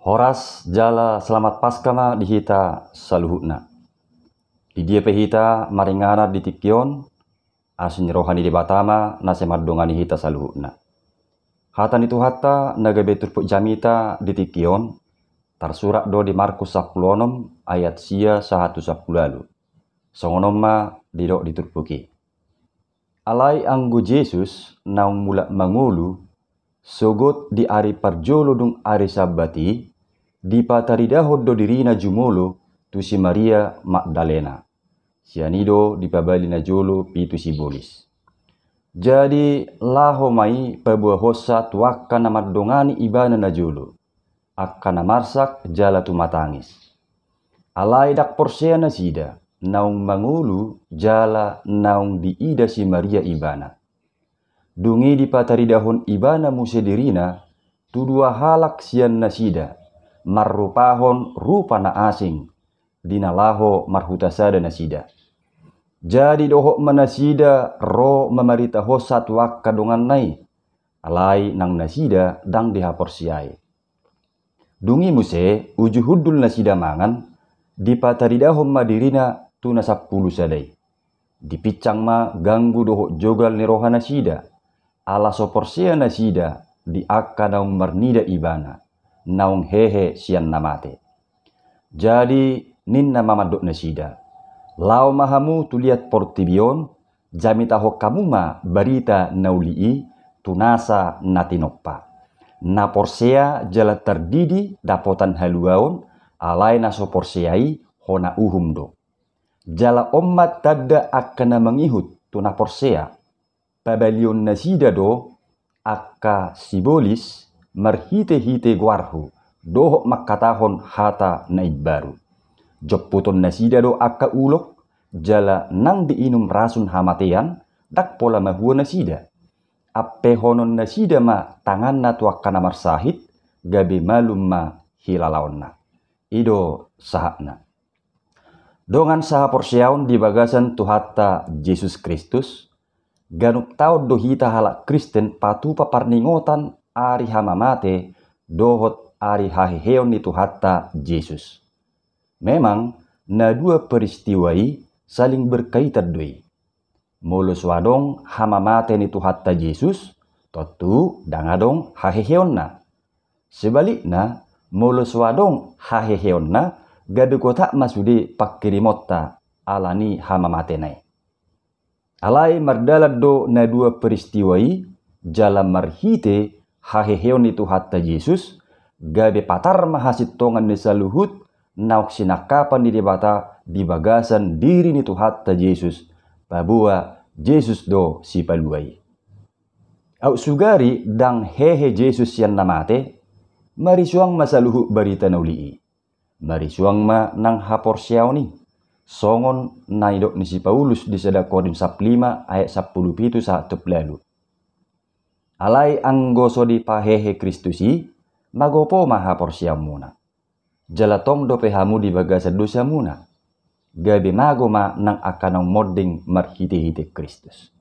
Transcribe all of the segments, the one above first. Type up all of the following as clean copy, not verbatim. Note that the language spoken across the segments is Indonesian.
Horas jala selamat paskama dihita saluhutna. Di dia pehita maringana di tikion asin rohani di batama nasemat dongani hita saluhutna. Hatan itu hatta naga betur puk jamita di tikion tersurat do di Markus 10 ayat sia 110 lalu. Songonoma didok diturpuki. Alai anggo Yesus naung mula mangulu sogot di ari parjolo dung ari sabati di pataridahod do dirina jumolo tu si Maria Magdalena. Sianido di pabali na jolo pitu si bolis. Jadi laho mai pabuah hosa tuakka na madongani ibana na jolo. Akka na marsak jala tu matangis. Alai dak porsea na sida. Naung mangulu jala naung diida si Maria ibana. Dungi di pataridahon ibana musedirina tu dua halak sian nasida. Marrupahon rupa na asing. Dinalaho marhutasada nasida. Jadi dohok manasida ro memarita hosat wakka dongan nai. Alai nang nasida dang dihaporsiai. Dungi muse ujuhudul nasida mangan. Di pataridahon madirina tu na 10 sadai. Dipicang ma ganggu dohok jogal ni roha nasida. Ala soporsia nasida di akka naung marnida ibana. Naung hehe sian namate. Jadi ninna mamadok nasida. Lau mahamu tu liat portibion. Jamita hokamuma barita naulii tunasa natinoppa. Na porsea jala terdidi dapotan haluaon. Alai na soporsiai hona uhum do. Jala ommat tada akkana mangihut tuna porsea. Pabalion nasida do akka sibolis marhite-hite guarhu dohok makatahon hata naibbaru. Jopputon nasida do akka ulok jala nang diinum rasun hamatean dak pola mahua nasida. Appe honon nasida ma tangan na tuakkana marsahit gabe malum ma hilalaonna. Ido sahakna. Dongan saha porsiaon di bagasan tuhatta Yesus Kristus. Ganuk tau dohita halak Kristen patu paparningotan ari hamamate dohot ari haheheon itu hatta Yesus. Memang na dua peristiwai saling berkaitan doi. Mulus wadong hamamate itu hatta Yesus, totu dangadong haheheonna. Sebalikna mulus wadong haheheonna gadu kota masude pakkirimota alani hamamate nai. Alai mardalad do na dua peristiwai jalan marhite haheheon itu hatta Yesus gabe patar mahasitongan ni saluhut nauk sinakapan di debata di bagasan diri ni hatta Yesus babua Yesus do si paluai. Au sugari dang hehe Yesus yang namate marisuang masaluhut barita naulii. Marisuang ma nang haporsiaw ni. Songon naidok ni si Paulus di sada Korintus 5 ayat 10 saat lalu. Alai anggoso di pahehe Kristusi magopo maha porsiam muna. Jalatong do pehamu di bagasa dosa muna. Gabe mago ma nang akanang modding marhite-hite Kristus.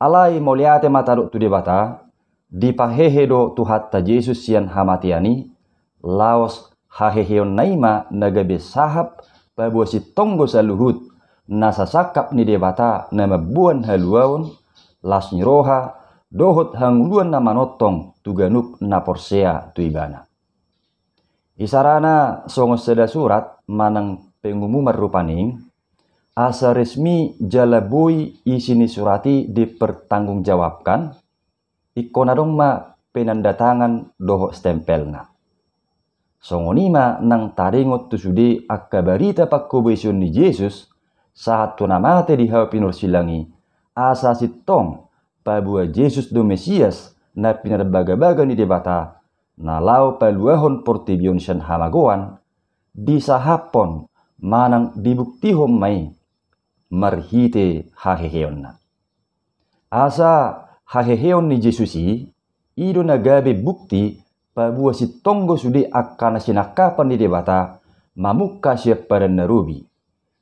Alai moliate mataruk tu debata di pahehe do tuhatta Yesus sian hamatiani laos haheheon naima nagabe sahap pabuah si tonggo saluhut nasa sakap ni debata nama buan haluaon las roha dohot hangluan nama notong tuganuk na porsea tu ibana. Isarana songo seda surat manang pengumuman rupaning asa resmi jalabui isini surati dipertanggungjawabkan ikonadong ma penandatangan dohok stempelna. Songonima nang taringot tu sudi akka barita pakkobesion ni Yesus saat tu namate di hapinur silangi asa sitong pabua Yesus do Mesias na pinarbaga-baga ni debata na lau paluahon portibion sian hamagoan di sahapon manang dibuktihom mai marhite haheheon na. Asa haheheon ni Yesusi ido nagabe bukti pabuah si tonggo sudi akana sinakapan di debata mamuka siap pada narubi.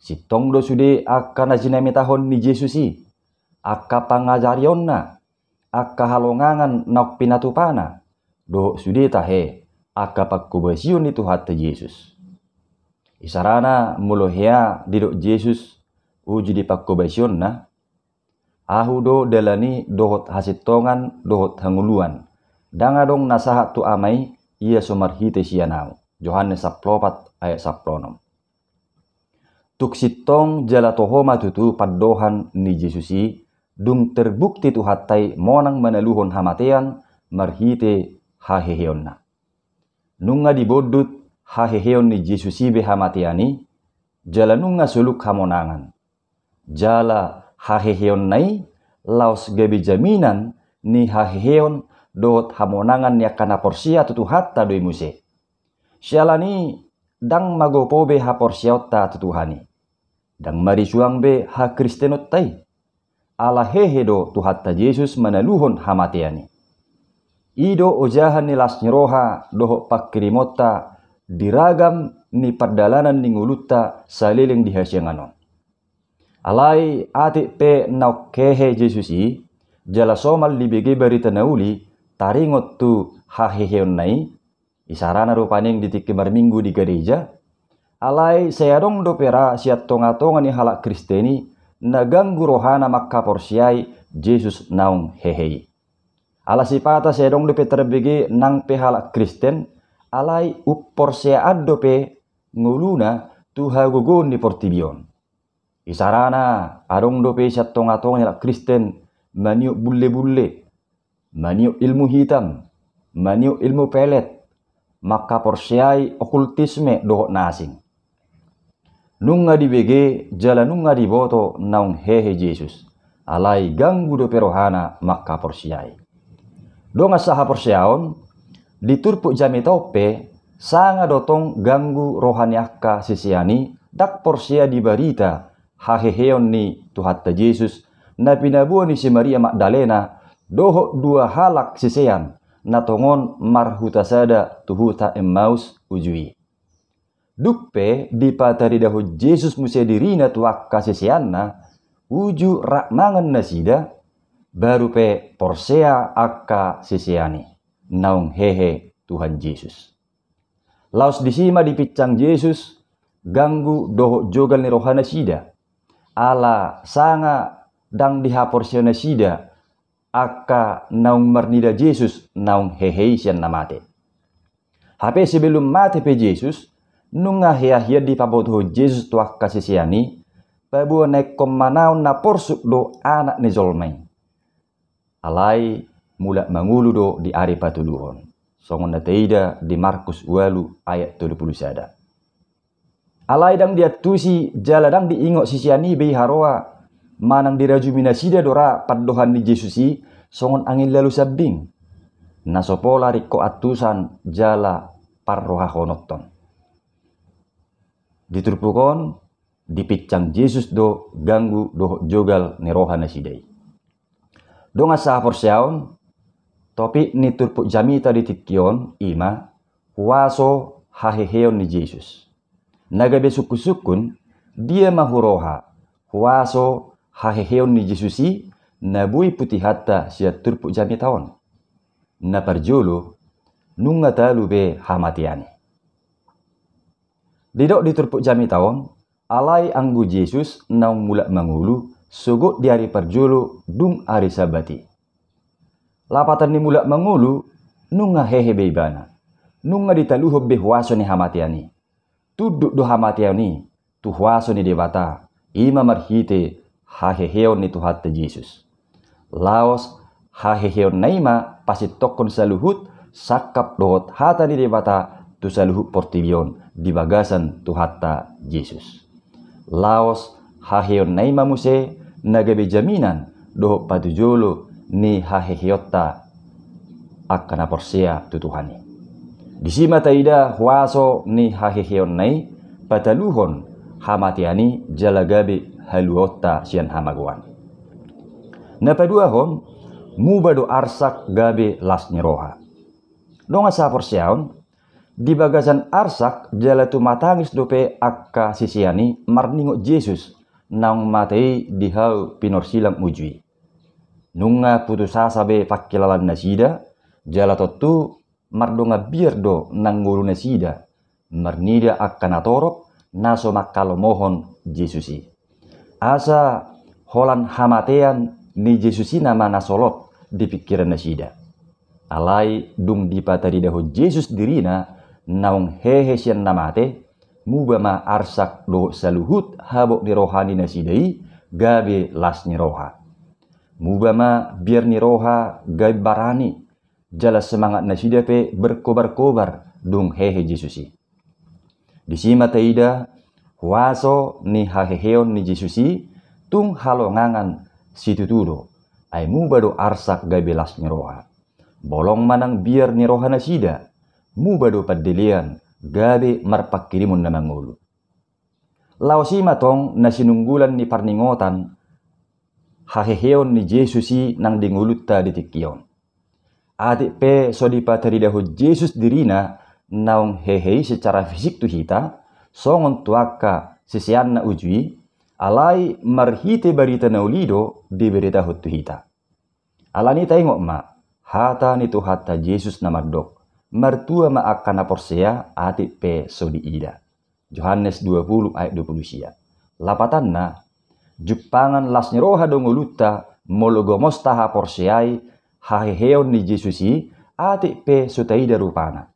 Si tonggo sudi akana sinamitahon ni Yesusi. Akka pangajarionna. Akka halongangan nak pinatupana. Do sudi tahe aka pakkubasion itu hatta Yesus. Isarana mulohea didok Yesus uji di pakkubasion na ahu do dalani dohot hasitongan dohot hanguluan dangadong nasahat tu amai ia somarhite sianau. Yohanes 4 ayat 10. Tuk sitong jala tohoma tutu paddohan ni Yesusi dung terbukti tu hatai monang meneluhon hamatean marhite haheheonna. Nunga dibodut haheheon ni Yesusi be hamateani jala nunga suluk hamonangan. Jala haheheon nai laos gabi jaminan ni haheheon dot hamonangan ya kana porsia tutu hatta doi muse. Sialani dang magopo be ha porsiaota tutuhani. Dang marisuang be ha kristenot tai. Ala hehedo tu hatta Yesus meneluhon hamateani. Ido ojahan ni las nyeroha doho pakkirimota diragam ni perdalanan ni nguluta saliling di hasyanganon. Alai atik pe nauk kehe Yesusi jala somal libege berita nauli taringot tu haheheon nai isarana rupaning ditik minggu di gereja. Alai sayadong dopera siat tonga-tonga ni halak Kristeni naganggu rohana makka porsiai Yesus naung hehei. Ala sipata sayadong dope terbege nang pe halak Kristen alai upporsia dope nguluna tuha gugun di portibion. Isarana adong dope siat tonga-tonga ni halak Kristen maniuk bulle-bulle, maniuk ilmu hitam, maniuk ilmu pelet, maka porsiai okultisme dohot nasing. Nunga di BG jala nunga di boto naung hehe Yesus. Alai ganggu do perohana maka porsiai. Donga saha porsiaon diturpuk jami taupe sanga dotong ganggu rohani akka sisiani dak porsia di barita haheheon ni tuhatta Yesus na pinabuo ni si Maria Magdalena doho dua halak sisean natongon marhutasada tuhuta Emmaus ujui. Dupe di patari dahu Yesus musia dirina tuak kasisianna uju rak mangan nasida baru pe porsea akka sisiani naung hehe Tuhan Yesus. Laos disima dipicang Yesus ganggu doho jogal ni rohana sida ala sanga dang diha porsiona sida akka naung marnida Yesus naung hehe sian namate. Hape sebelum mate pe Yesus nunga hia-hia di paboto Yesus tuak kasisiani pabuo naik komanaw na porsuk do anak ni Zolmai. Alai mulak mangulu do di ari patuluhon. Songon na teida di Markus 8 ayat 31. Alai dang dia tusi jala dang diingok sisiani bei haroa manang dirajumina sida dora paddohan ni Yesusi songon angin lalu sabing. Nasopola riko atusan jala parroha honoton. Diturpukon dipicang Yesus do ganggu do jogal ni rohana sidai. Donga sa porsiaon topi ni turpuk jamita di tikion ima huaso haheheon ni Yesus. Nagabe suku-sukun dia mahuroha huaso haheheon ni Yesusi nabui putih hatta sia turpuk jamitaon. Na parjolo nunga talu be hamatiani. Didok diturpuk jami tahun, alai anggu Yesus naung mulak mangulu, sugut di hari parjolo dung hari sabati. Lapatan ni mulak mangulu, nunga hehe beibana. Nunga ditaluho behuaso ni hamatiani. Tuduk do hamatiani, tuhuaso ni debata, ima marhite haheheon ni tuhatta Yesus. Laos haheheon naima pasit tokon saluhut, sakap dohot hata ni debata, tu saluhut portibion di bagasan tu hatta Yesus. Laos haheon naima muse nagabe jaminan doho patujolo ni hahehiota akana porsea tu Tuhani. Disima taida huaso ni haheheon nai pataluhon hamatiani jalagabe haluota sian hamaguan. Napaduahon mubado arsak gabe las nyeroha. Donga sa porseaon di bagasan arsak jala tu matangis dope akka sisiani marningo Yesus naung matei dihau pinorsilam ujui. Nunga putusasa be pakilalan nasida jala totu mardonga biar do nanggulu nasida marnida akan atorok naso makalo mohon Jesusi. Asa holan hamatean ni Jesusi nama nasolot di pikiran nasida. Alai dung dipatari dahu Yesus dirina naung hehe sian namate mubama arsak do saluhut habok ni rohani nasidai gabe las ni roha. Mubama biar ni roha gabe barani jala semangat nasida pe berkobar-kobar dung hehe Jesusi. Di sima taida huaso ni haheheon ni Jesusi tung halongangan situtudo ay mubado arsak gabe las ni roha. Bolong manang biar ni roha nasida mubado padelian gabe marpakirimun na mangulu. Lao si matong na sinunggulan ni parningotan haheheon ni Jesusi nang dingulutta di tikion. Adik pe so dipatari dahu Yesus dirina naung hehei secara fisik tu hita songon tuaka sisian na ujui alai marhite barita na ulido di berita tu hita. Alani tengok ma hata ni tu hata Yesus na mardok martua ma akan aporsea atik pe so diida. Yohanes 20 ayat 20 sia. Lapatanna jupangan las roha donguluta mologomos taha porseai haheheon ni Jesusi atik pe so taida rupana.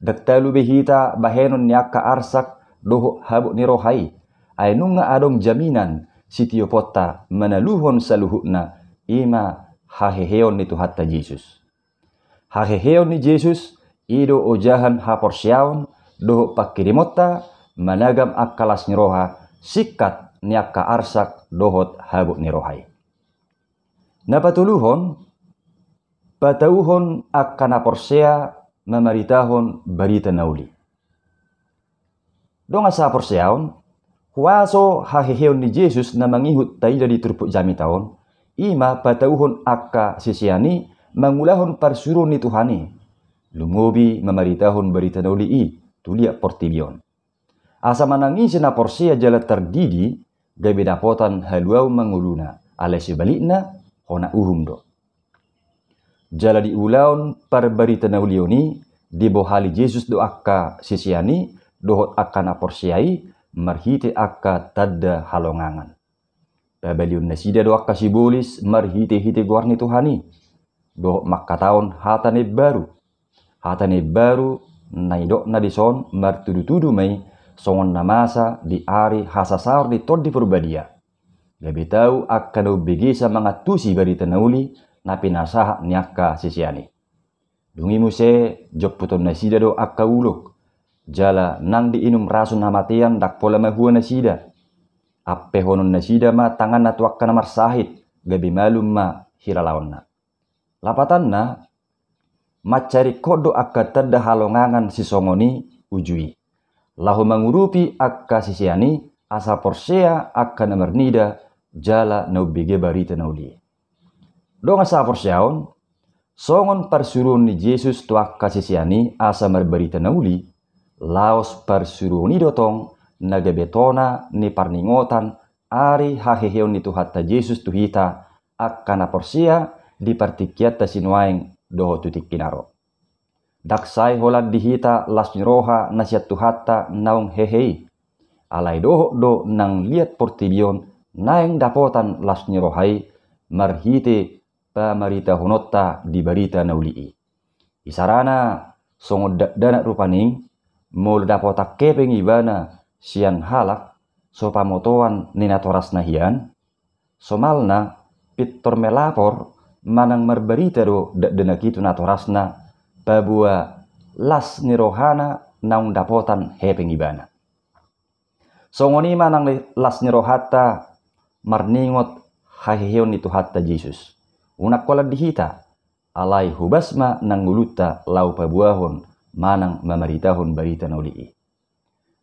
Daktalu behita bahenon nyaka arsak doho habuk ni rohai ay nunga adong jaminan sitiopota manaluhon saluhukna ima haheheon ni tuhatta Yesus. Haheheon ni Yesus ido ojahan haporsiaon doho pakirimota managam akalas ni roha sikat niaka arsak dohot habuk ni rohai. Napatuluhon patauhon akan aporsea memaritahon barita nauli. Dong asa porseaon huaso haheheon ni Yesus na mangihut taida di turpuk jami taon ima patauhon akka sisiani mangulahon parsuruh ni Tuhani lumobi memaritahon barita nauli i tulia portibion. Asa manangisi na porsea jala terdidi gabe dapotan haluau manguluna ala sebalikna hona uhum do. Jala di ulaun par barita naulioni di bohali Yesus do akka sisiani dohot akan aporsiai marhite akka tadda halongangan. Pabaliun nasida do akka sibolis marhite hite guarni Tuhani dohot makataon hatane baru. Hatane baru naidok na dison martudu-tudu mai songon namasa di ari hasasaur di tod di purbadia. Gabe tau akan begisa mangatusi barita nauli na pinasaha niaka sisiani. Dungi muse jok puton nasida do akka uluk. Jala nang diinum rasun hamatian dak pola mahua nasida. Appe honon nasida ma tangan na tuakka namar sahid gabe malum ma hiralaonna. Lapatanna macari kodo akka tadda halongangan sisongoni ujui. Lahu mangurupi akka sisiani asa porsea akka namernida jala naubige barita nauli. Dong asa porseaon songon parsurun ni Yesus tuakka sisiani asa marbarita nauli laos parsurun ni dotong nagebetona ni parningotan ari haheheon ni tuhatta Yesus tuhita akka na porsea di partikiata sinuaing doho tutik kinaro. Daksai holat dihita las roha nasiat tuhatta naung hehei. Alai doho do nang liat portibion naeng dapotan las rohai marhite pamarita honotta di barita naulii. Isarana songod dana rupaning mol dapotak kepeng ibana sian halak so pamotoan ninatoras nahian somalna pitor melapor manang marbarita do dana kitu natorasna babua las ni rohana naung dapotan hepeng ibana. Songoni manang las ni rohata marningot haheheon ni tuhatta Yesus. Unak kola dihita alai hubasma nangguluta lau pabuahon manang mamaritahon barita naulii.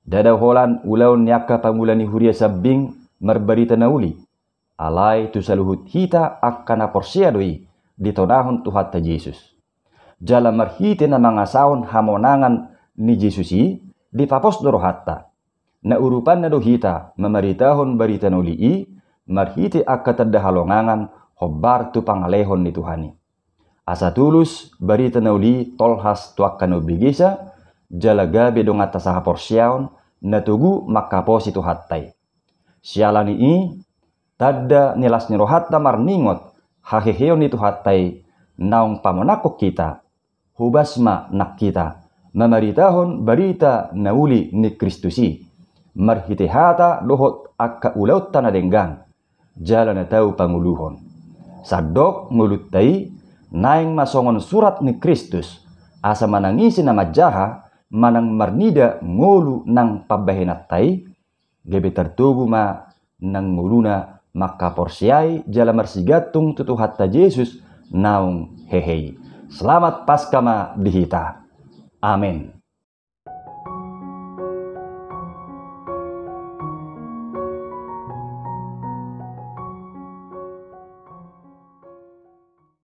Dadaw holan ulaun nyaka pamulani huria sabbing marbarita nauli. Alai tu saluhut hita akan aporsea doi ditonahon tuhatta Yesus. Jala marhite na mga saon hamonangan ni Jesusi di papos dorohatta. Na urupan na dohita mamaritahon barita naulii marhite akka tadda halongangan hobbar tu pangalehon ni Tuhani. Asa tulus barita nauli tolhas tuakan obligesa jalaga bedong atas saha porsiaon natugu makaposi tu hattai. Sialani i tada nilas nirohatta marningot haheheon itu hattai naung pamonakok kita hubasma nak kita mamaritahon barita nauli ni Kristusi marhitehata lohot akka ulaut tanah denggan jalan tau panguluhon sadok nguluttai naing masongon surat ni Kristus asa manangisi nama jaha manang marnida ngulu nang pabahenattai gebe tertugu ma nang nguluna maka porsiai jala marsigatung tutu hatta Yesus naung hehei. Selamat Paskah ma dihita. Amin.